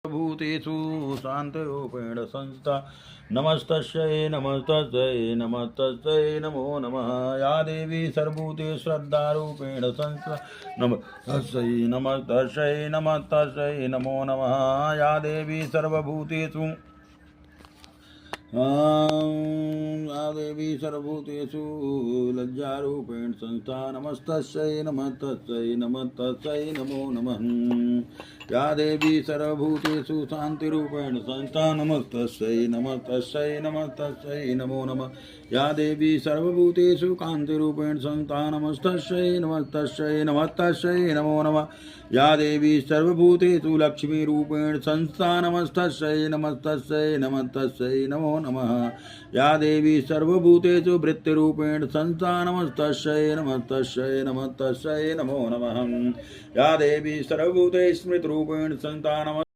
भूतेषु शान्तरूपेण संस्था नमस्तस्यै नमस्तस्यै नमस्तस्यै नमो नमः या देवी सर्वभूतेषु श्रद्धारूपेण संस्था नमस्तस्यै नमस्तस्यै नमस्तस्यै नमो नमः या देवी सर्वभूतेषु या देवी सर्वभूतेषु लज्जारूपेण संस्था नमस्तस्यै नमस्तस्यै नमस्तस्यै नमो नमः या देवी सर्वभूतेषु शान्तिरूपेण संस्था नमस्तस्यै नमस्तस्यै नमस्तस्यै नमो नमः या देवी सर्वभूतेषु कान्तिरूपेण संस्था नमस्तस्यै नमस्तस्यै नमस्तस्यै नमो नमः या देवी सर्वभूतेषु लक्ष्मीरूपेण संस्था नमस्तस्यै नमस्तस्यै नमस्तस्यै नमो नमः या देवी सर्वभूतेषु वृत्तिरूपेण संस्था नमस्तस्यै नमस्तस्यै नमस्तस्यै नमो नमः या देवी सर्वभूतेषु स्मृतिरूपेण संस्था नमः